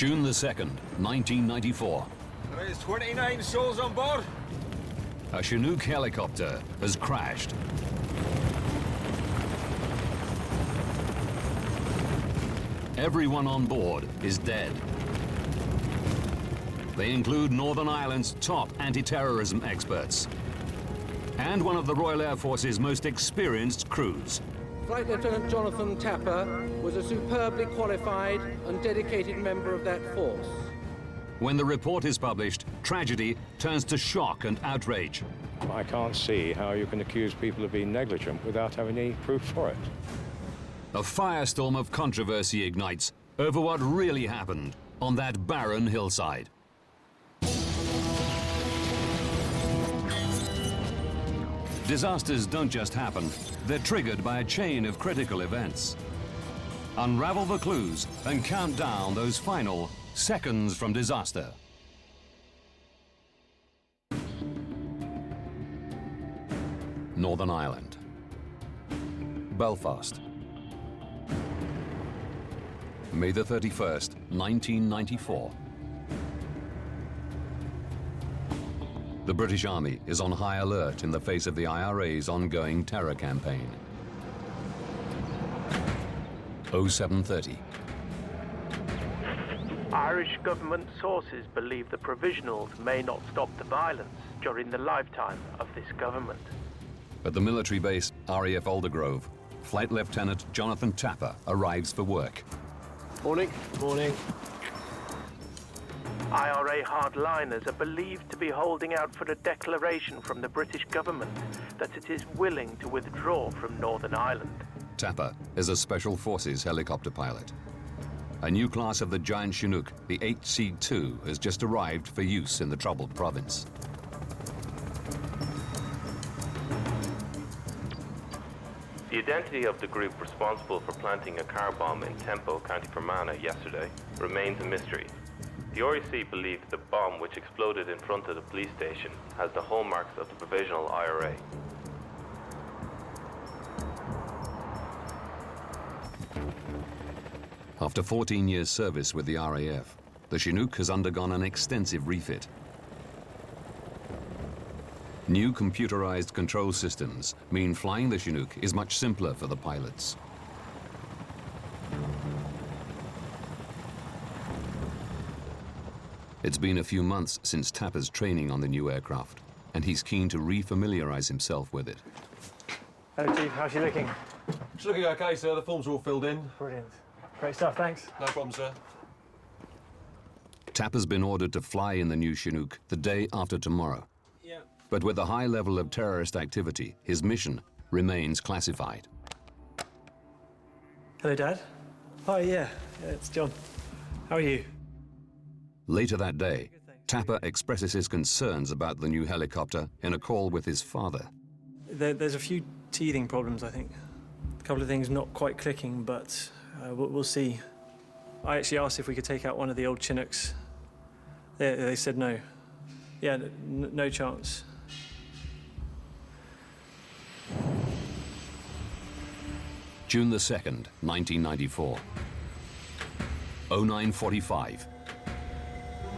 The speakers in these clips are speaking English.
June the 2nd, 1994. There is 29 souls on board. A Chinook helicopter has crashed. Everyone on board is dead. They include Northern Ireland's top anti-terrorism experts and one of the Royal Air Force's most experienced crews. Flight Lieutenant Jonathan Tapper was a superbly qualified and dedicated member of that force. When the report is published, tragedy turns to shock and outrage. I can't see how you can accuse people of being negligent without having any proof for it. A firestorm of controversy ignites over what really happened on that barren hillside. Disasters don't just happen, they're triggered by a chain of critical events. Unravel the clues and count down those final seconds from disaster. Northern Ireland. Belfast. May the 31st, 1994. The British Army is on high alert in the face of the IRA's ongoing terror campaign. 0730. Irish government sources believe the provisionals may not stop the violence during the lifetime of this government. At the military base, RAF Aldergrove, Flight Lieutenant Jonathan Tapper arrives for work. Morning. Morning. IRA hardliners are believed to be holding out for a declaration from the British government that it is willing to withdraw from Northern Ireland. Tapper is a Special Forces helicopter pilot. A new class of the giant Chinook, the S6E10, has just arrived for use in the troubled province. The identity of the group responsible for planting a car bomb in Tempo, County Fermanagh yesterday remains a mystery. The RAC believe the bomb, which exploded in front of the police station, has the hallmarks of the provisional IRA. After 14 years' service with the RAF, the Chinook has undergone an extensive refit. New computerized control systems mean flying the Chinook is much simpler for the pilots. It's been a few months since Tapper's training on the new aircraft, and he's keen to re-familiarize himself with it. Hello, Chief. How's she looking? It's looking okay, sir. The forms are all filled in. Brilliant. Great stuff, thanks. No problem, sir. Tapper's been ordered to fly in the new Chinook the day after tomorrow. Yeah. But with the high level of terrorist activity, his mission remains classified. Hello, Dad. Hi, yeah, it's John. How are you? Later that day, Tapper expresses his concerns about the new helicopter in a call with his father. There's a few teething problems, I think. A couple of things not quite clicking, but we'll see. I actually asked if we could take out one of the old Chinooks. They said no. Yeah, no chance. June the 2nd, 1994. 0945.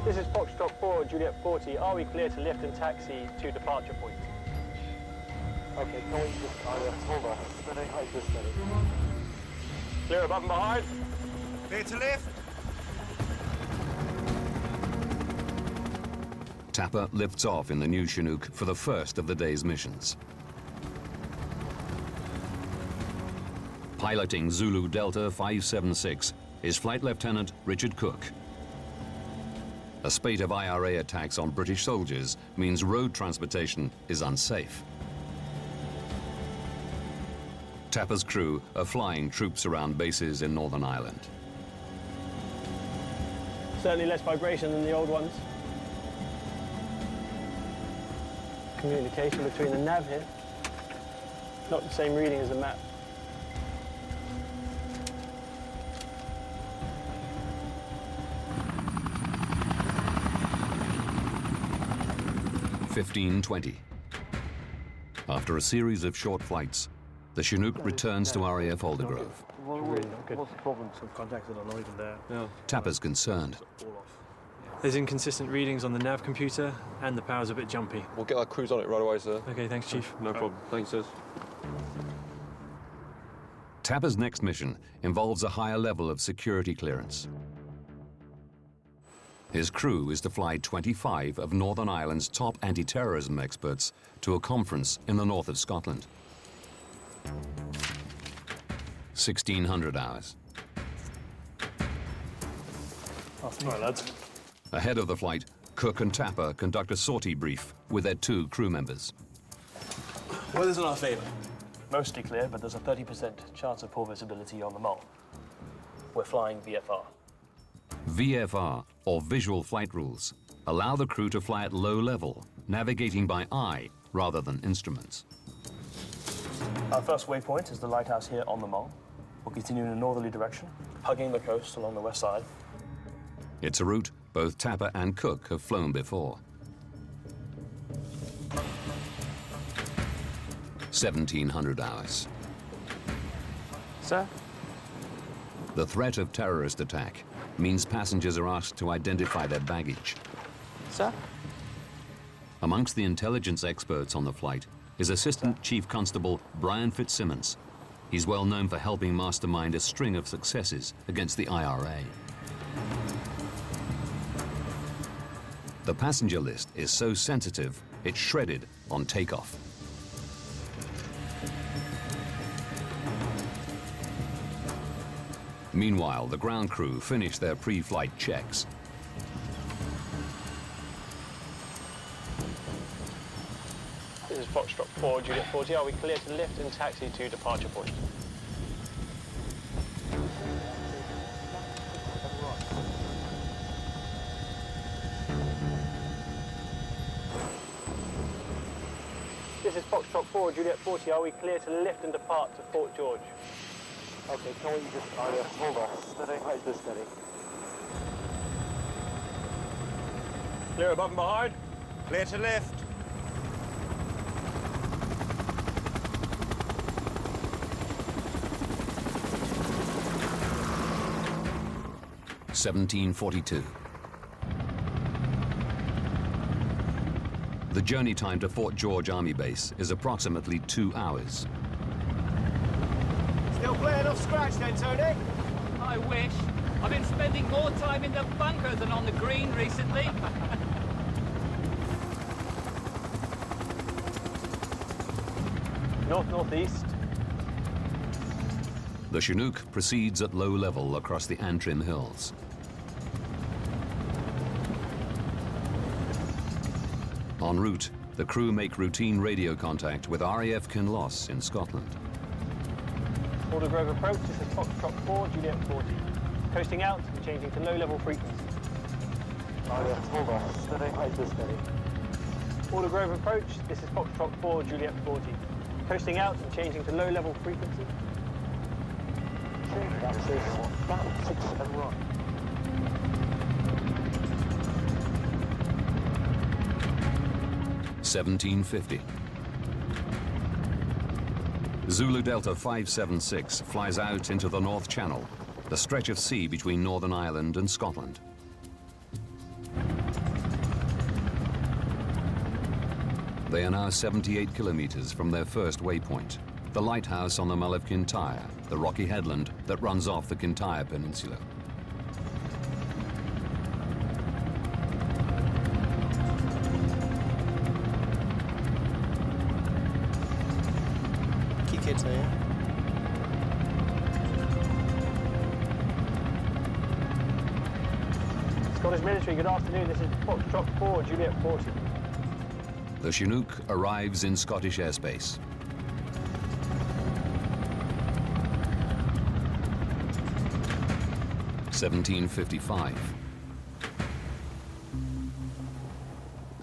This is Foxtrot 4, Juliet 40. Are we clear to lift and taxi to departure point? Okay, can we just hold on. Steady. Clear above and behind. Clear to lift. Tapper lifts off in the new Chinook for the first of the day's missions. Piloting Zulu Delta 576 is Flight Lieutenant Richard Cook. A spate of IRA attacks on British soldiers means road transportation is unsafe. Tapper's crew are flying troops around bases in Northern Ireland. Certainly less vibration than the old ones. Communication between the nav here. Not the same reading as the map. (15:20). After a series of short flights, the Chinook returns to RAF Aldergrove. Really not good. What's the problem? Some contacts that are not even there. Yeah. Tapper's concerned. All off. There's inconsistent readings on the nav computer, and the power's a bit jumpy. We'll get our crews on it right away, sir. Okay, thanks, Chief. No problem. Thanks, sir. Tapper's next mission involves a higher level of security clearance. His crew is to fly 25 of Northern Ireland's top anti-terrorism experts to a conference in the north of Scotland. 1,600 hours. All right, lads. Ahead of the flight, Cook and Tapper conduct a sortie brief with their 2 crew members. Weather's in our favour. Mostly clear, but there's a 30% chance of poor visibility on the Mull. We're flying VFR. VFR, or Visual Flight Rules, allow the crew to fly at low level, navigating by eye rather than instruments. Our first waypoint is the lighthouse here on the Mull. We'll continue in a northerly direction, hugging the coast along the west side. It's a route both Tapper and Cook have flown before. 1,700 hours. Sir? The threat of terrorist attack means passengers are asked to identify their baggage. Sir? Amongst the intelligence experts on the flight is Assistant Chief Constable Brian Fitzsimmons. He's well known for helping mastermind a string of successes against the IRA. The passenger list is so sensitive, it's shredded on takeoff. Meanwhile, the ground crew finish their pre-flight checks. This is Foxtrot 4, Juliet 40. Are we clear to lift and taxi to departure point? This is Foxtrot 4, Juliet 40. Are we clear to lift and depart to Fort George? Okay, can we just hold on? Steady, right, this steady. Clear above and behind. Clear to lift. (1742). The journey time to Fort George Army Base is approximately 2 hours. Still playing off scratch then, Tony? I wish. I've been spending more time in the bunker than on the green recently. North-northeast. The Chinook proceeds at low level across the Antrim Hills. En route, the crew make routine radio contact with RAF Kinloss in Scotland. Aldergrove approach, this is Foxtrot 4, Juliet 40. Coasting out and changing to low-level frequency. Hold on, steady, right, this steady. Aldergrove approach, this is Foxtrot 4, Juliet 40. Coasting out and changing to low-level frequency. That's about 6 and right. (1750). Zulu Delta 576 flies out into the North Channel, the stretch of sea between Northern Ireland and Scotland. They are now 78 kilometers from their first waypoint, the lighthouse on the Mull of Kintyre, the rocky headland that runs off the Kintyre Peninsula. Scottish Military, good afternoon. This is Foxtrot 4, Juliet 40. The Chinook arrives in Scottish airspace. (1755).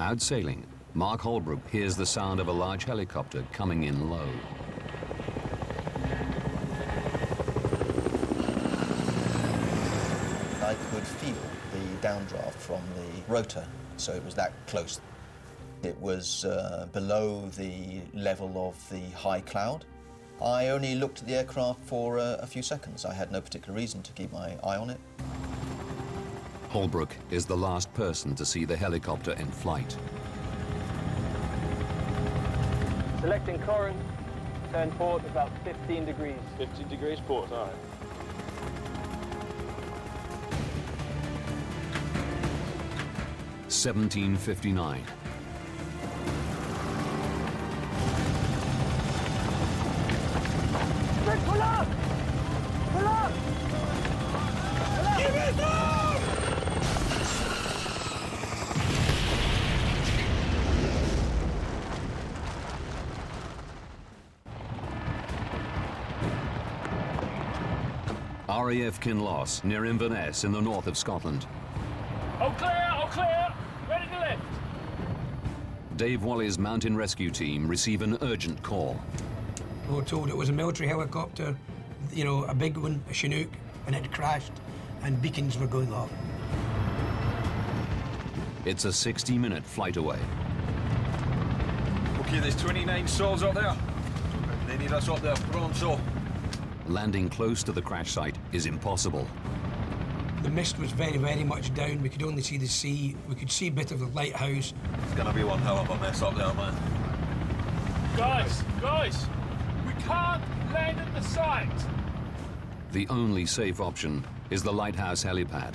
Out sailing, Mark Holbrook hears the sound of a large helicopter coming in low. I could feel the downdraft from the rotor, so it was that close. It was below the level of the high cloud, I only looked at the aircraft for a few seconds. I had no particular reason to keep my eye on it. Holbrook is the last person to see the helicopter in flight. Selecting current, turn port about 15 degrees. 15 degrees port, all right. $17.59. Pull up! Pull up! Give it down! RAF Kinloss, near Inverness in the north of Scotland. All clear, all clear. Ready to lift. Dave Wally's mountain rescue team receive an urgent call. We were told it was a military helicopter, you know, a big one, a Chinook, and it had crashed, and beacons were going off. It's a 60-minute flight away. Okay, there's 29 souls up there. They need us up there pronto. Landing close to the crash site is impossible. The mist was very, very much down. We could only see the sea. We could see a bit of the lighthouse. It's gonna be one hell of a mess up there, man. Guys, we can't land at the site. The only safe option is the lighthouse helipad.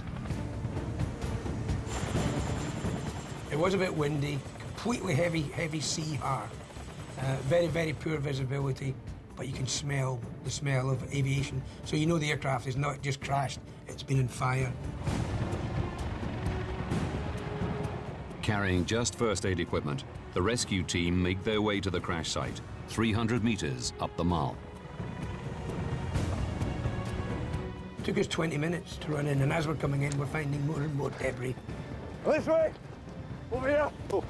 It was a bit windy, completely heavy sea air. Very, very poor visibility, but you can smell the smell of aviation. So you know the aircraft is not just crashed, it's been in fire. Carrying just first aid equipment, the rescue team make their way to the crash site, 300 meters up the Mull. It took us 20 minutes to run in, and as we're coming in, we're finding more and more debris. This way! Over here! Oh.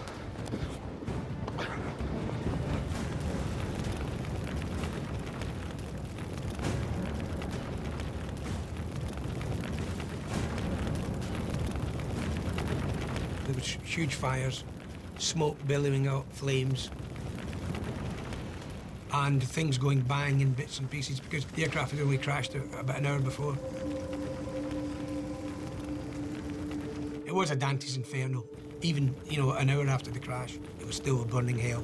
There was huge fires, smoke billowing out, flames, and things going bang in bits and pieces because the aircraft had only crashed about an hour before. It was a Dante's Inferno. Even, you know, an hour after the crash, it was still a burning hell.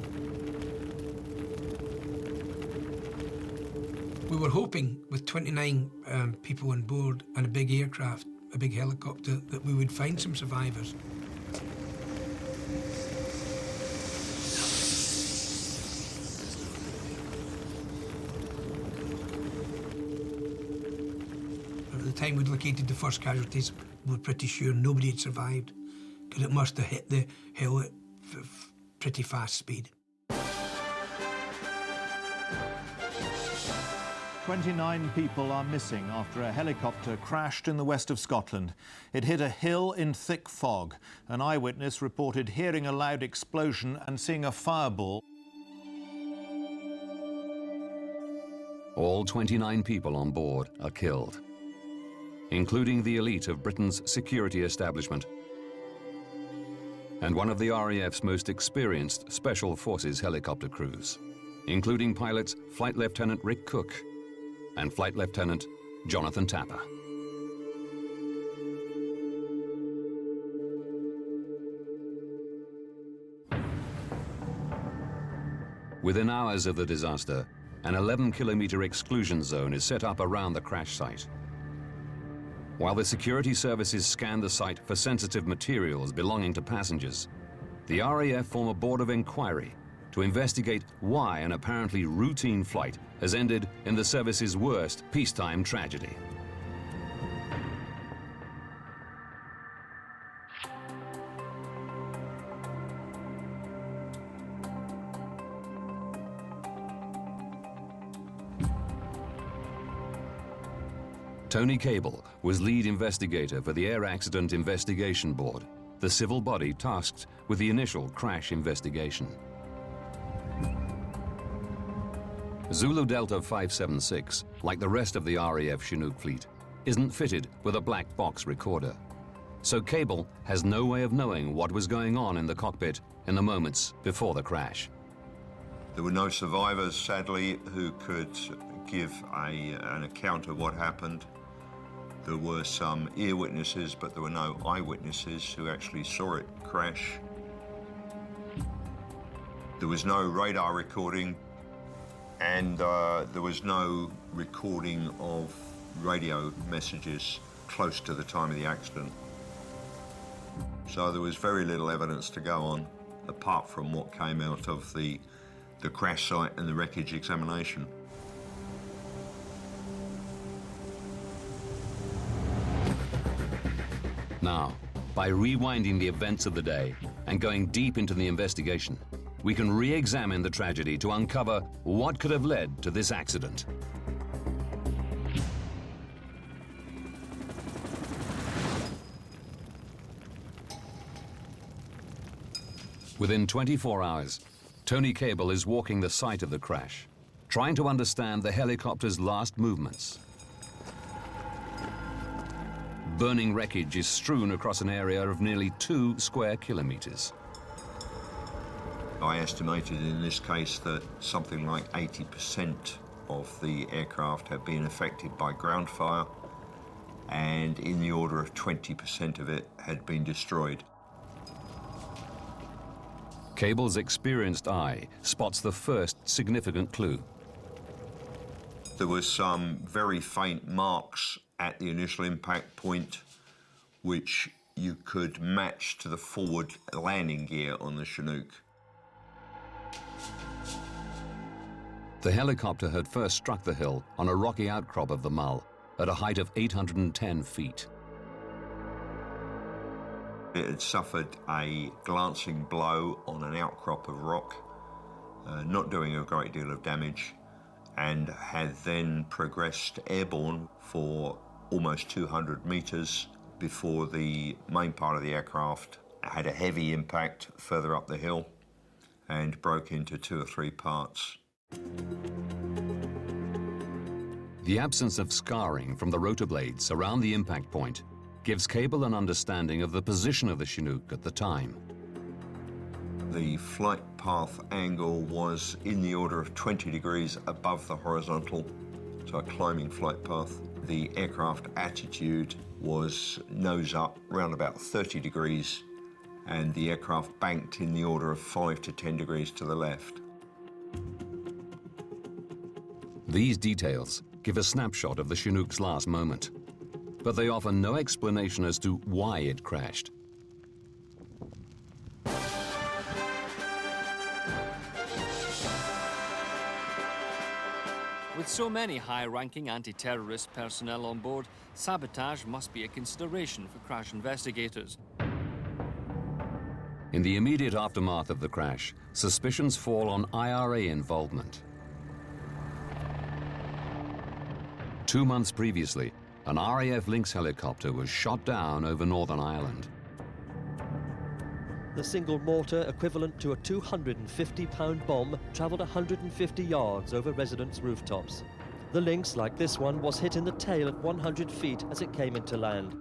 We were hoping, with 29 people on board and a big aircraft, a big helicopter, that we would find some survivors. At the time we'd located the first casualties, we were pretty sure nobody had survived, because it must have hit the hill at pretty fast speed. 29 people are missing after a helicopter crashed in the west of Scotland. It hit a hill in thick fog. An eyewitness reported hearing a loud explosion and seeing a fireball. All 29 people on board are killed, including the elite of Britain's security establishment and one of the RAF's most experienced Special Forces helicopter crews, including pilots Flight Lieutenant Rick Cook and Flight Lieutenant Jonathan Tapper. Within hours of the disaster, an 11-kilometer exclusion zone is set up around the crash site. While the security services scan the site for sensitive materials belonging to passengers, the RAF form a board of inquiry to investigate why an apparently routine flight has ended in the service's worst peacetime tragedy. Tony Cable was lead investigator for the Air Accident Investigation Board, the civil body tasked with the initial crash investigation. Zulu Delta 576, like the rest of the RAF Chinook fleet, isn't fitted with a black box recorder. So Cable has no way of knowing what was going on in the cockpit in the moments before the crash. There were no survivors, sadly, who could give an account of what happened. There were some ear witnesses, but there were no eyewitnesses who actually saw it crash. There was no radar recording, and there was no recording of radio messages close to the time of the accident. So there was very little evidence to go on, apart from what came out of the crash site and the wreckage examination. Now, by rewinding the events of the day and going deep into the investigation, we can re-examine the tragedy to uncover what could have led to this accident. Within 24 hours, Tony Cable is walking the site of the crash, trying to understand the helicopter's last movements. Burning wreckage is strewn across an area of nearly 2 square kilometers. I estimated in this case that something like 80% of the aircraft had been affected by ground fire, and in the order of 20% of it had been destroyed. Cable's experienced eye spots the first significant clue. There were some very faint marks at the initial impact point, which you could match to the forward landing gear on the Chinook. The helicopter had first struck the hill on a rocky outcrop of the Mull at a height of 810 feet. It had suffered a glancing blow on an outcrop of rock, not doing a great deal of damage, and had then progressed airborne for almost 200 metres before the main part of the aircraft had a heavy impact further up the hill and broke into 2 or 3 parts. The absence of scarring from the rotor blades around the impact point gives Cable an understanding of the position of the Chinook at the time. The flight path angle was in the order of 20 degrees above the horizontal, so a climbing flight path. The aircraft attitude was nose up, around about 30 degrees, and the aircraft banked in the order of 5 to 10 degrees to the left. These details give a snapshot of the Chinook's last moment, but they offer no explanation as to why it crashed. With so many high-ranking anti-terrorist personnel on board, sabotage must be a consideration for crash investigators. In the immediate aftermath of the crash, suspicions fall on IRA involvement. 2 months previously, an RAF Lynx helicopter was shot down over Northern Ireland. The single mortar equivalent to a 250-pound bomb travelled 150 yards over residents' rooftops. The Lynx, like this one, was hit in the tail at 100 feet as it came into land.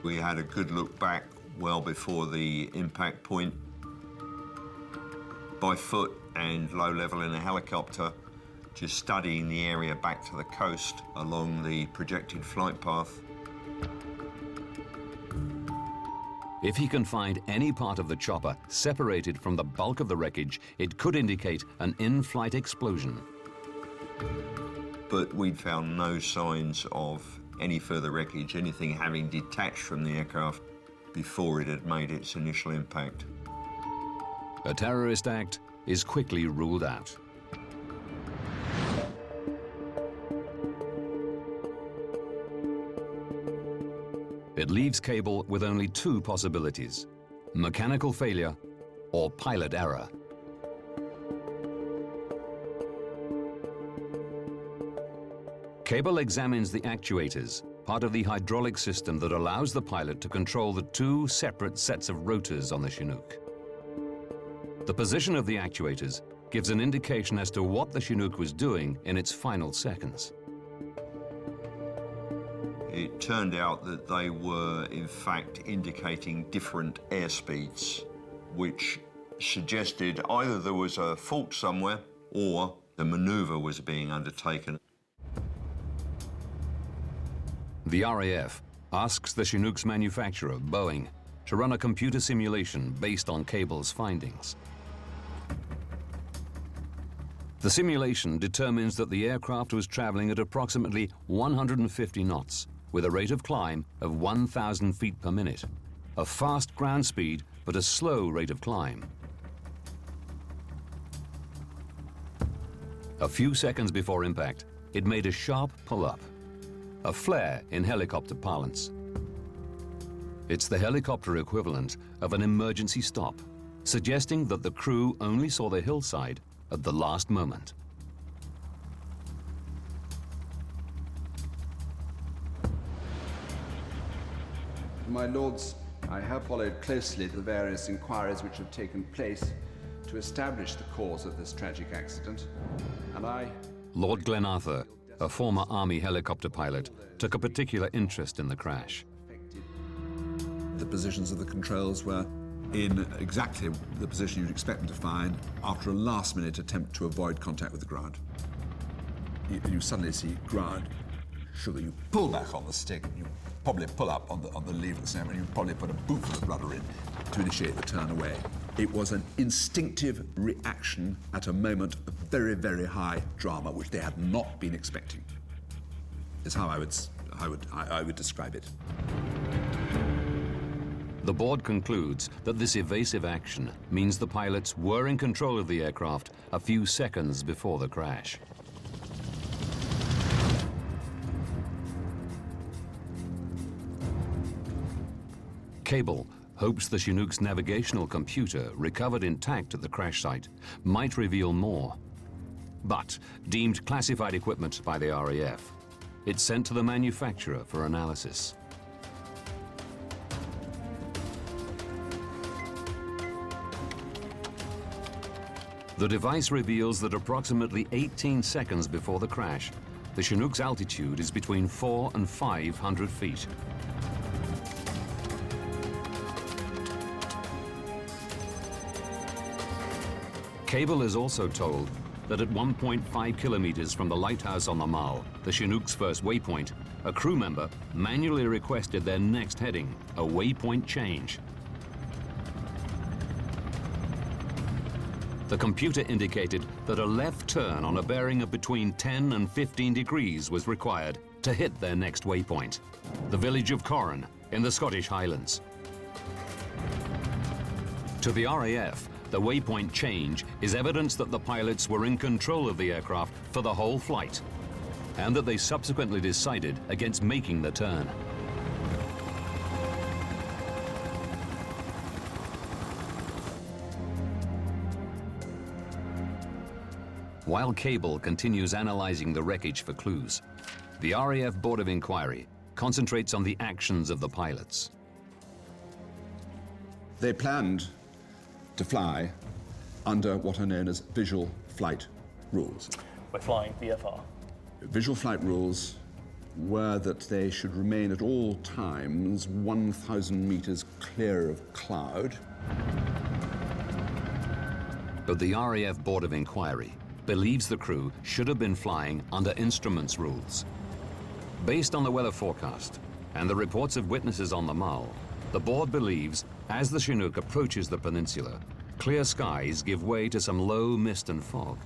We had a good look back well before the impact point. By foot and low level in a helicopter, just studying the area back to the coast along the projected flight path. If he can find any part of the chopper separated from the bulk of the wreckage, it could indicate an in-flight explosion. But we'd found no signs of any further wreckage, anything having detached from the aircraft before it had made its initial impact. A terrorist act is quickly ruled out. It leaves Cable with only 2 possibilities: mechanical failure or pilot error. Cable examines the actuators, part of the hydraulic system that allows the pilot to control the 2 separate sets of rotors on the Chinook. The position of the actuators gives an indication as to what the Chinook was doing in its final seconds. It turned out that they were, in fact, indicating different airspeeds, which suggested either there was a fault somewhere or the manoeuvre was being undertaken. The RAF asks the Chinook's manufacturer, Boeing, to run a computer simulation based on Cable's findings. The simulation determines that the aircraft was traveling at approximately 150 knots with a rate of climb of 1,000 feet per minute, a fast ground speed but a slow rate of climb. A few seconds before impact, it made a sharp pull-up, a flare in helicopter parlance. It's the helicopter equivalent of an emergency stop, suggesting that the crew only saw the hillside at the last moment. My Lords, I have followed closely the various inquiries which have taken place to establish the cause of this tragic accident, and Lord Glenarthur, a former Army helicopter pilot, took a particular interest in the crash. The positions of the controls were in exactly the position you'd expect them to find after a last-minute attempt to avoid contact with the ground. You suddenly see ground sugar. You pull back on the stick, you probably pull up on the lever at the same time, and you probably put a bootful of rudder in to initiate the turn away. It was an instinctive reaction at a moment of very, very high drama, which they had not been expecting. Is how I would describe it. The board concludes that this evasive action means the pilots were in control of the aircraft a few seconds before the crash. Cable hopes the Chinook's navigational computer, recovered intact at the crash site, might reveal more. But, deemed classified equipment by the RAF, it's sent to the manufacturer for analysis. The device reveals that approximately 18 seconds before the crash, the Chinook's altitude is between 400 and 500 feet. Cable is also told that at 1.5 kilometers from the lighthouse on the Mull, the Chinook's first waypoint, a crew member manually requested their next heading, a waypoint change. The computer indicated that a left turn on a bearing of between 10 and 15 degrees was required to hit their next waypoint, the village of Corran in the Scottish Highlands. To the RAF, the waypoint change is evidence that the pilots were in control of the aircraft for the whole flight, and that they subsequently decided against making the turn. While Cable continues analyzing the wreckage for clues, the RAF Board of Inquiry concentrates on the actions of the pilots. They planned to fly under what are known as visual flight rules. We're flying VFR. Visual flight rules were that they should remain at all times 1,000 meters clear of cloud. But the RAF Board of Inquiry believes the crew should have been flying under instruments rules. Based on the weather forecast and the reports of witnesses on the Mull, the board believes as the Chinook approaches the peninsula, clear skies give way to some low mist and fog.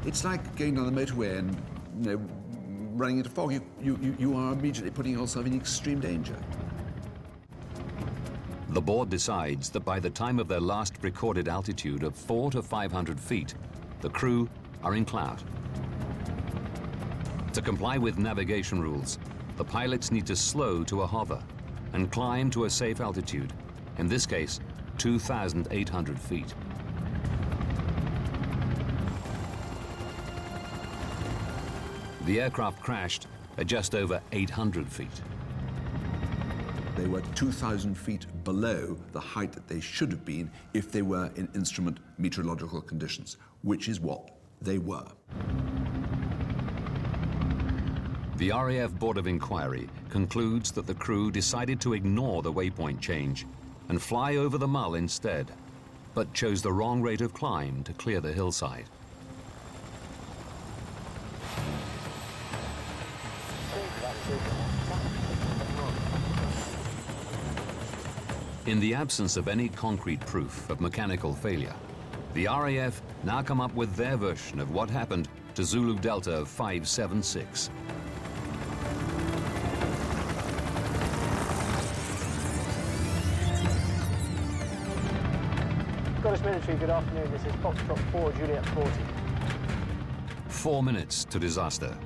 It's like going down the motorway and, running into fog. You are immediately putting yourself in extreme danger. The board decides that by the time of their last recorded altitude of 400 to 500 feet, the crew are in cloud. To comply with navigation rules, the pilots need to slow to a hover and climb to a safe altitude, in this case, 2,800 feet. The aircraft crashed at just over 800 feet. They were 2,000 feet below the height that they should have been if they were in instrument meteorological conditions, which is what they were. The RAF Board of Inquiry concludes that the crew decided to ignore the waypoint change and fly over the Mull instead, but chose the wrong rate of climb to clear the hillside. In the absence of any concrete proof of mechanical failure, the RAF now come up with their version of what happened to Zulu Delta 576. Scottish Military, good afternoon. This is Foxtrot 4, Juliet 40. 4 minutes to disaster.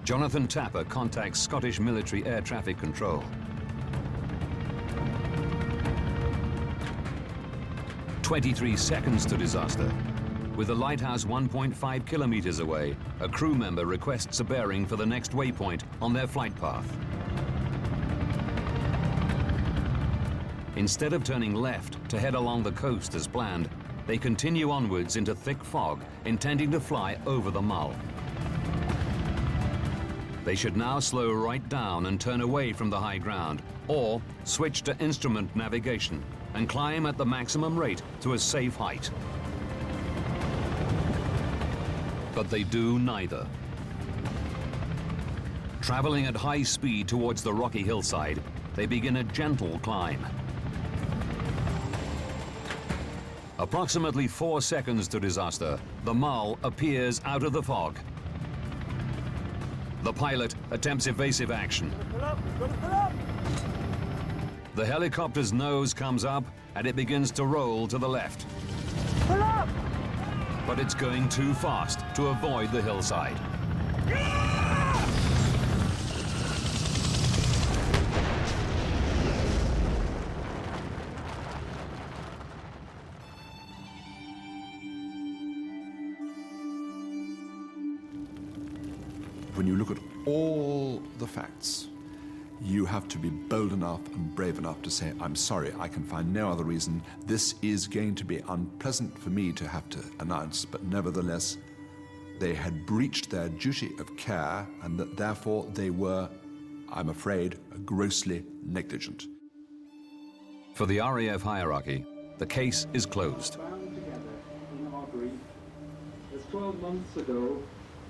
Jonathan Tapper contacts Scottish Military Air Traffic Control. 23 seconds to disaster. With the lighthouse 1.5 kilometers away, a crew member requests a bearing for the next waypoint on their flight path. Instead of turning left to head along the coast as planned, they continue onwards into thick fog, intending to fly over the Mull. They should now slow right down and turn away from the high ground, or switch to instrument navigation and climb at the maximum rate to a safe height. But they do neither. Traveling at high speed towards the rocky hillside, they begin a gentle climb. Approximately 4 seconds to disaster, the Mull appears out of the fog. The pilot attempts evasive action. The helicopter's nose comes up and it begins to roll to the left. Pull up! But it's going too fast to avoid the hillside. When you look at all the facts, you have to be bold enough and brave enough to say, I'm sorry, I can find no other reason. This is going to be unpleasant for me to have to announce, but nevertheless, they had breached their duty of care and that therefore they were, I'm afraid, grossly negligent. For the RAF hierarchy, the case is closed. Bound together in our grief, as 12 months ago,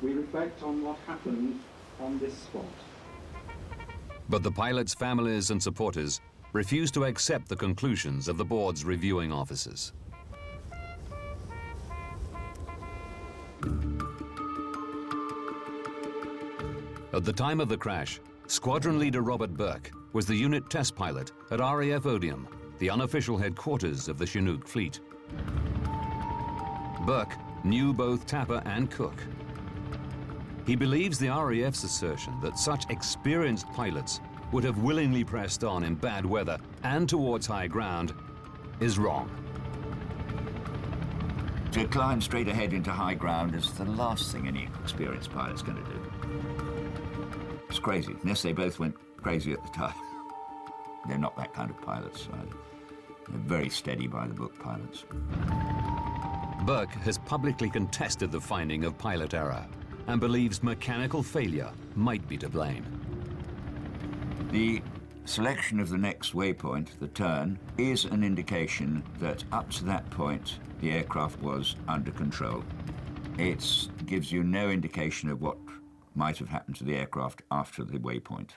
we reflect on what happened on this spot. But the pilots' families and supporters refuse to accept the conclusions of the board's reviewing officers. At the time of the crash, Squadron Leader Robert Burke was the unit test pilot at RAF Odium, the unofficial headquarters of the Chinook fleet. Burke knew both Tapper and Cook. He believes the RAF's assertion that such experienced pilots would have willingly pressed on in bad weather and towards high ground is wrong. To climb straight ahead into high ground is the last thing any experienced pilot's going to do. It's crazy, unless they both went crazy at the time. They're not that kind of pilots. They're very steady by-the-book pilots. Burke has publicly contested the finding of pilot error and believes mechanical failure might be to blame. The selection of the next waypoint, the turn, is an indication that up to that point, the aircraft was under control. It gives you no indication of what might have happened to the aircraft after the waypoint.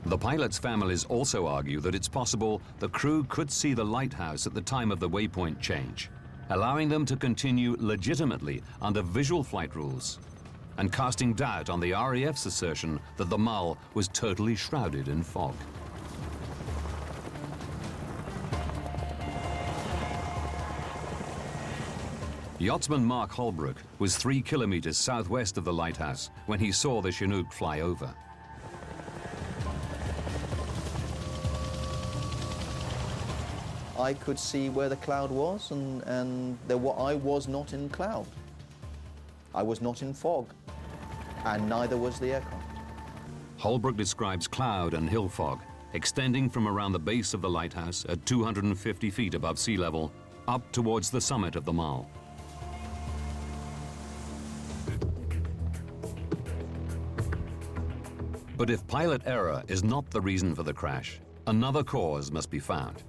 The pilots' families also argue that it's possible the crew could see the lighthouse at the time of the waypoint change, allowing them to continue legitimately under visual flight rules, and casting doubt on the RAF's assertion that the Mull was totally shrouded in fog. Yachtsman Mark Holbrook was 3 kilometers southwest of the lighthouse when he saw the Chinook fly over. I could see where the cloud was, and I was not in cloud. I was not in fog, and neither was the aircraft. Holbrook describes cloud and hill fog extending from around the base of the lighthouse at 250 feet above sea level up towards the summit of the Mull. But if pilot error is not the reason for the crash, another cause must be found.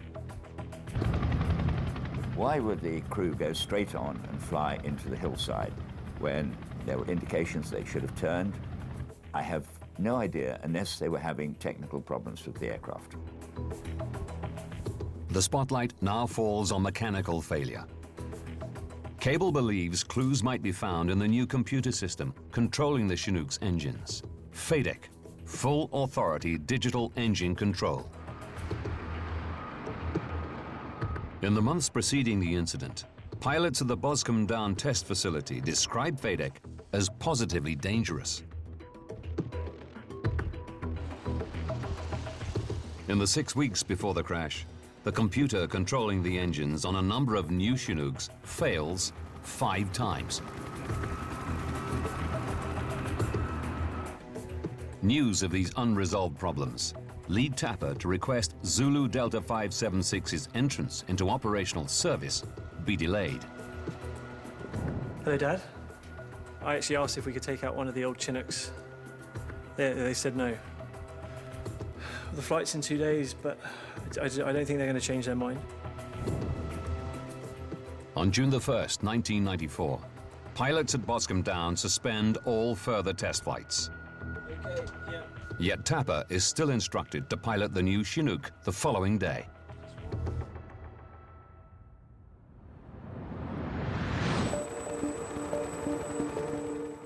Why would the crew go straight on and fly into the hillside when there were indications they should have turned? I have no idea, unless they were having technical problems with the aircraft. The spotlight now falls on mechanical failure. Cable believes clues might be found in the new computer system controlling the Chinook's engines. FADEC, Full Authority Digital Engine Control. In the months preceding the incident, pilots at the Boscombe Down test facility described FADEC as positively dangerous. In the 6 weeks before the crash, the computer controlling the engines on a number of new Chinooks fails 5 times. News of these unresolved problems lead Tapper to request Zulu Delta 576's entrance into operational service be delayed. Hello, Dad. I actually asked if we could take out one of the old Chinooks. They said no. The flight's in 2 days, but I don't think they're going to change their mind. On June the 1st, 1994, pilots at Boscombe Down suspend all further test flights. Okay, yeah. Yet Tapper is still instructed to pilot the new Chinook the following day.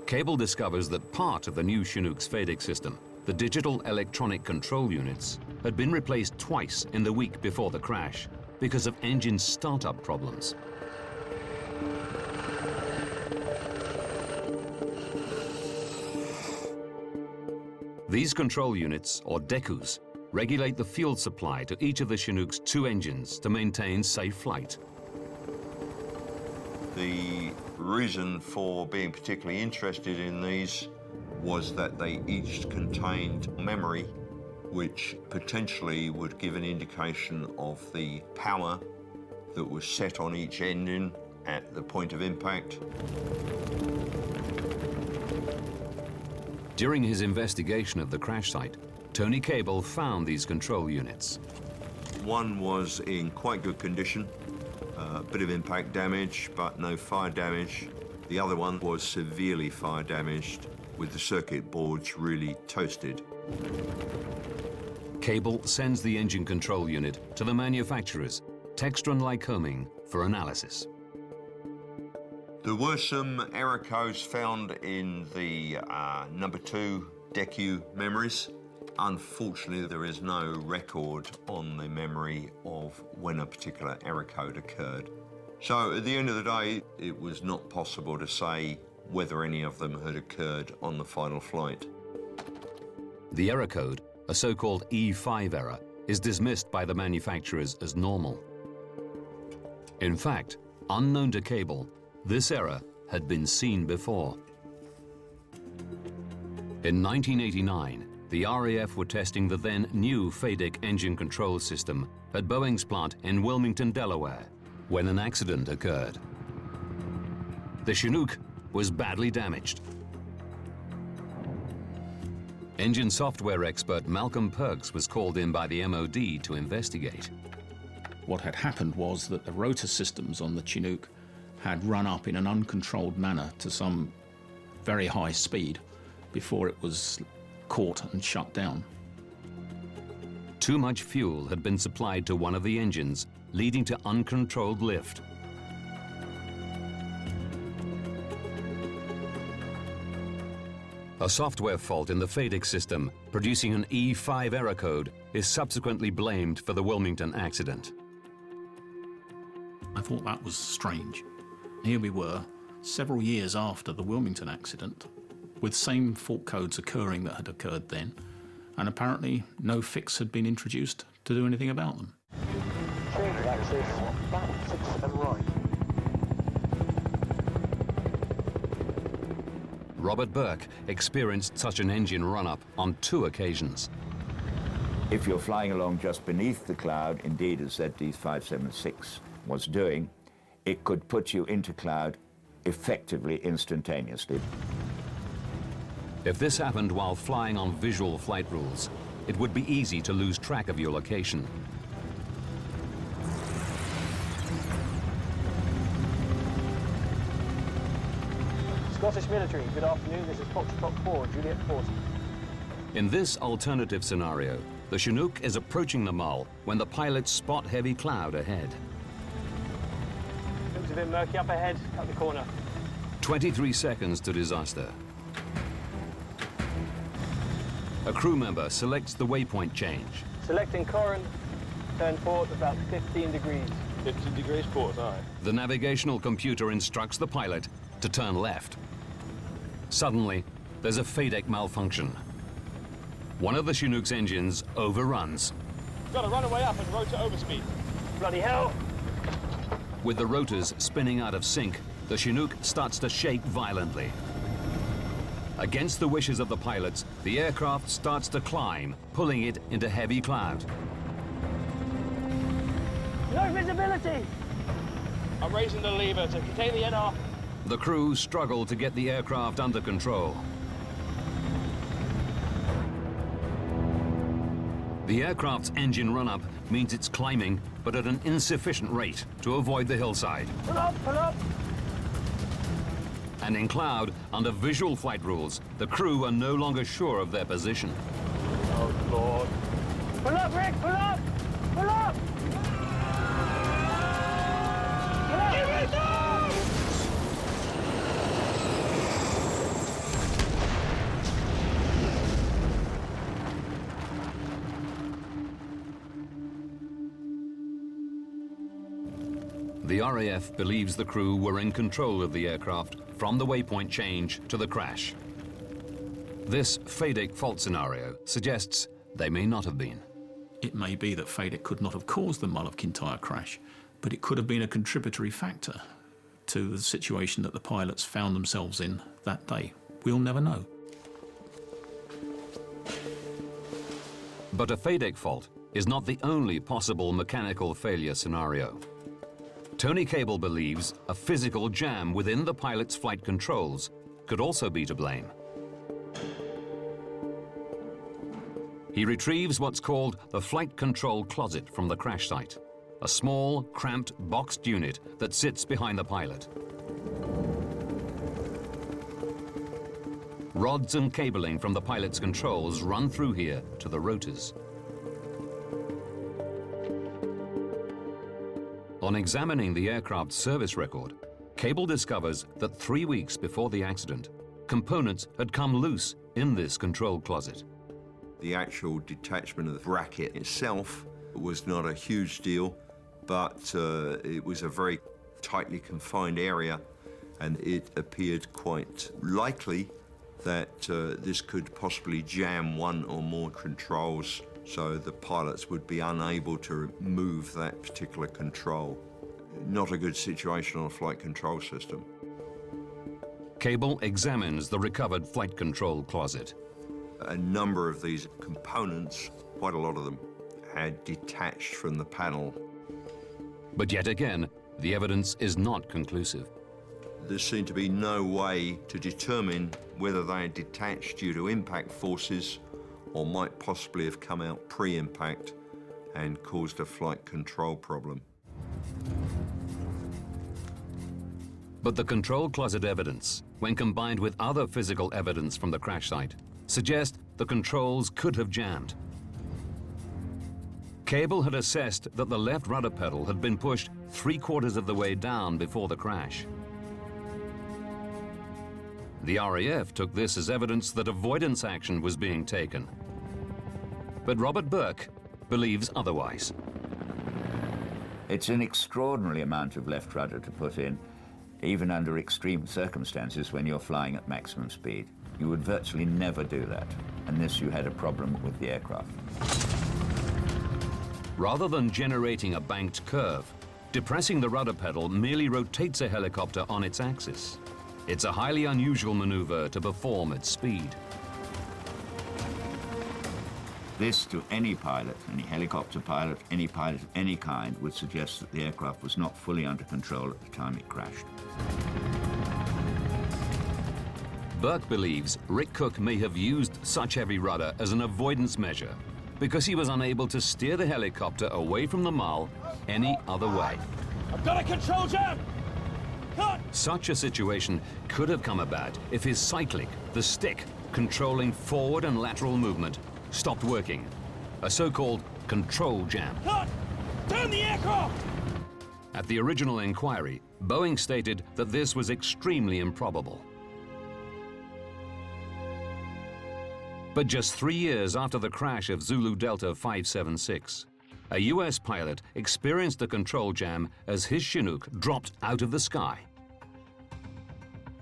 Cable discovers that part of the new Chinook's FADEC system, the digital electronic control units, had been replaced twice in the week before the crash because of engine startup problems. These control units, or DECUs, regulate the fuel supply to each of the Chinook's 2 engines to maintain safe flight. The reason for being particularly interested in these was that they each contained memory which potentially would give an indication of the power that was set on each engine at the point of impact. During his investigation of the crash site, Tony Cable found these control units. One was in quite good condition, a bit of impact damage, but no fire damage. The other one was severely fire damaged, with the circuit boards really toasted. Cable sends the engine control unit to the manufacturers, Textron Lycoming, for analysis. There were some error codes found in the number 2 DECU memories. Unfortunately, there is no record on the memory of when a particular error code occurred. So at the end of the day, it was not possible to say whether any of them had occurred on the final flight. The error code, a so-called E5 error, is dismissed by the manufacturers as normal. In fact, unknown to Cable, this error had been seen before. In 1989, the RAF were testing the then new FADEC engine control system at Boeing's plant in Wilmington, Delaware, when an accident occurred. The Chinook was badly damaged. Engine software expert Malcolm Perks was called in by the MOD to investigate. What had happened was that the rotor systems on the Chinook had run up in an uncontrolled manner to some very high speed before it was caught and shut down. Too much fuel had been supplied to one of the engines, leading to uncontrolled lift. A software fault in the FADEC system, producing an E5 error code, is subsequently blamed for the Wilmington accident. I thought that was strange. Here we were, several years after the Wilmington accident, with same fault codes occurring that had occurred then, and apparently no fix had been introduced to do anything about them. Change of axis, back 6 and right. Robert Burke experienced such an engine run-up on 2 occasions. If you're flying along just beneath the cloud, indeed as ZD576 was doing, it could put you into cloud effectively instantaneously. If this happened while flying on visual flight rules, it would be easy to lose track of your location. Scottish military, good afternoon. This is Foxtrot 4, Juliet 40. In this alternative scenario, the Chinook is approaching the Mull when the pilots spot heavy cloud ahead. Looks a bit murky up ahead, cut the corner. 23 seconds to disaster. A crew member selects the waypoint change. Selecting Corin, turn port about 15 degrees. 15 degrees port, aye. The navigational computer instructs the pilot to turn left. Suddenly, there's a FADEC malfunction. One of the Chinook's engines overruns. Got to run away up and rotor overspeed. Bloody hell! With the rotors spinning out of sync, the Chinook starts to shake violently. Against the wishes of the pilots, the aircraft starts to climb, pulling it into heavy cloud. No visibility! I'm raising the lever to contain the NR. The crew struggle to get the aircraft under control. The aircraft's engine run-up means it's climbing, but at an insufficient rate to avoid the hillside. Pull up, pull up! And in cloud, under visual flight rules, the crew are no longer sure of their position. Oh, Lord. Pull up, Rick, pull up! Pull up! Pull up! Give it up! The RAF believes the crew were in control of the aircraft from the waypoint change to the crash. This FADEC fault scenario suggests they may not have been. It may be that FADEC could not have caused the Mull of Kintyre crash, but it could have been a contributory factor to the situation that the pilots found themselves in that day. We'll never know. But a FADEC fault is not the only possible mechanical failure scenario. Tony Cable believes a physical jam within the pilot's flight controls could also be to blame. He retrieves what's called the flight control closet from the crash site, a small, cramped, boxed unit that sits behind the pilot. Rods and cabling from the pilot's controls run through here to the rotors. On examining the aircraft's service record, Cable discovers that 3 weeks before the accident, components had come loose in this control closet. The actual detachment of the bracket itself was not a huge deal, but it was a very tightly confined area, and it appeared quite likely that this could possibly jam one or more controls, so the pilots would be unable to move that particular control. Not a good situation on a flight control system. Cable examines the recovered flight control closet. A number of these components, quite a lot of them, had detached from the panel. But yet again, the evidence is not conclusive. There seemed to be no way to determine whether they had detached due to impact forces or might possibly have come out pre-impact and caused a flight control problem. But the control closet evidence, when combined with other physical evidence from the crash site, suggest the controls could have jammed. Cable had assessed that the left rudder pedal had been pushed 3/4 of the way down before the crash. The RAF took this as evidence that avoidance action was being taken. But Robert Burke believes otherwise. It's an extraordinary amount of left rudder to put in, even under extreme circumstances when you're flying at maximum speed. You would virtually never do that, unless you had a problem with the aircraft. Rather than generating a banked curve, depressing the rudder pedal merely rotates a helicopter on its axis. It's a highly unusual maneuver to perform at speed. This, to any pilot, any helicopter pilot, any pilot of any kind, would suggest that the aircraft was not fully under control at the time it crashed. Burke believes Rick Cook may have used such heavy rudder as an avoidance measure because he was unable to steer the helicopter away from the Mull any other way. I've got a control jam! Cut! Such a situation could have come about if his cyclic, the stick controlling forward and lateral movement, stopped working. A so-called control jam. Cut! Turn the aircraft! At the original inquiry, Boeing stated that this was extremely improbable. But just 3 years after the crash of Zulu Delta 576, a US pilot experienced a control jam as his Chinook dropped out of the sky.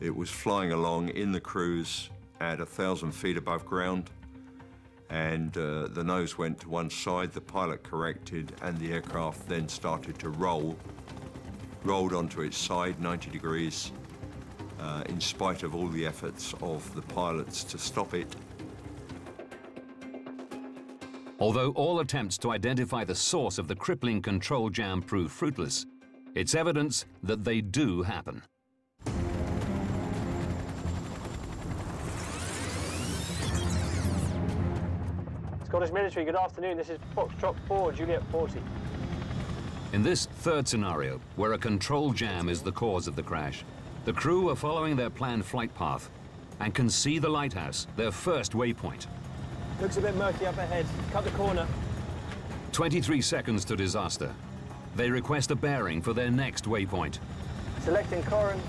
It was flying along in the cruise at 1,000 feet above ground, and the nose went to one side, the pilot corrected, and the aircraft then started to rolled onto its side 90 degrees, in spite of all the efforts of the pilots to stop it. Although all attempts to identify the source of the crippling control jam proved fruitless, it's evidence that they do happen. Scottish Military, good afternoon. This is Foxtrot 4, Juliet 40. In this third scenario, where a control jam is the cause of the crash, the crew are following their planned flight path and can see the lighthouse, their first waypoint. Looks a bit murky up ahead. Cut the corner. 23 seconds to disaster. They request a bearing for their next waypoint. Selecting Corin,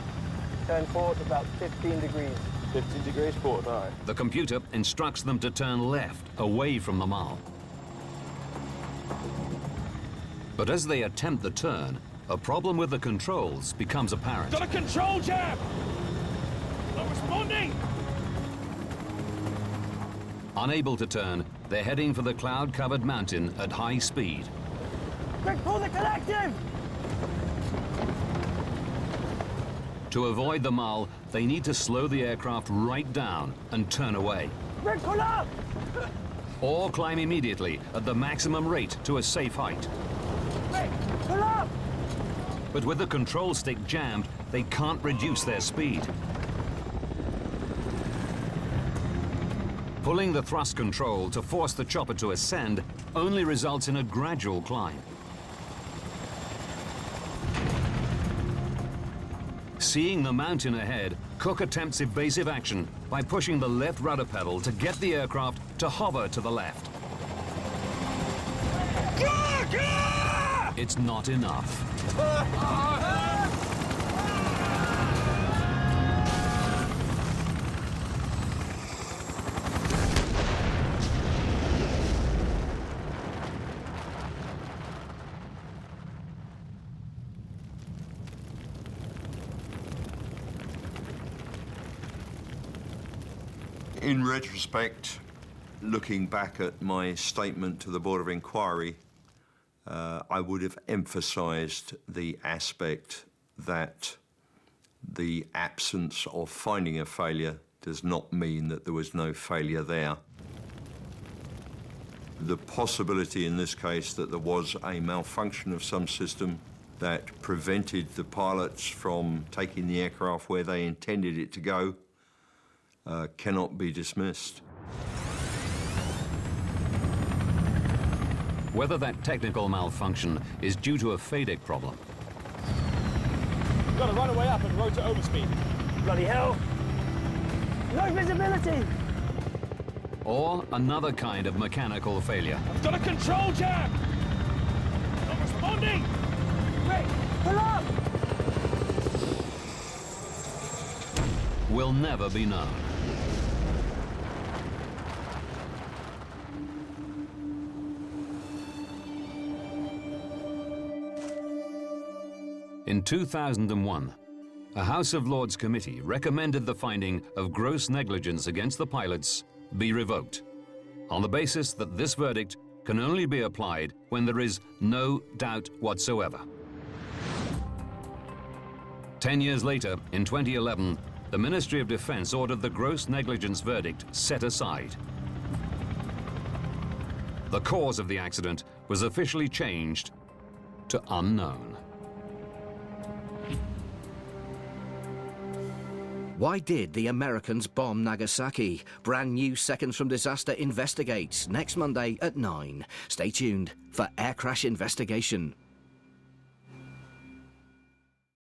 turn forward about 15 degrees. 15 degrees forward, all right. The computer instructs them to turn left, away from the Mull. But as they attempt the turn, a problem with the controls becomes apparent. Got a control jam! Not responding! Unable to turn, they're heading for the cloud-covered mountain at high speed. Quick, pull the collective! To avoid the Mull, they need to slow the aircraft right down and turn away. Quick, pull up! Or climb immediately at the maximum rate to a safe height. Quick, pull up! But with the control stick jammed, they can't reduce their speed. Pulling the thrust control to force the chopper to ascend only results in a gradual climb. Seeing the mountain ahead, Cook attempts evasive action by pushing the left rudder pedal to get the aircraft to hover to the left. It's not enough. In retrospect, looking back at my statement to the Board of Inquiry, I would have emphasised the aspect that the absence of finding a failure does not mean that there was no failure there. The possibility in this case that there was a malfunction of some system that prevented the pilots from taking the aircraft where they intended it to go cannot be dismissed. Whether that technical malfunction is due to a FADEC problem. Got to run away up and road to overspeed. Bloody hell! No visibility! Or another kind of mechanical failure. I've got a control jam! Not responding! Quick, pull up! Will never be known. In 2001, a House of Lords committee recommended the finding of gross negligence against the pilots be revoked, on the basis that this verdict can only be applied when there is no doubt whatsoever. 10 years later, in 2011, the Ministry of Defence ordered the gross negligence verdict set aside. The cause of the accident was officially changed to unknown. Why did the Americans bomb Nagasaki? Brand new Seconds from Disaster investigates next Monday at 9. Stay tuned for Air Crash Investigation.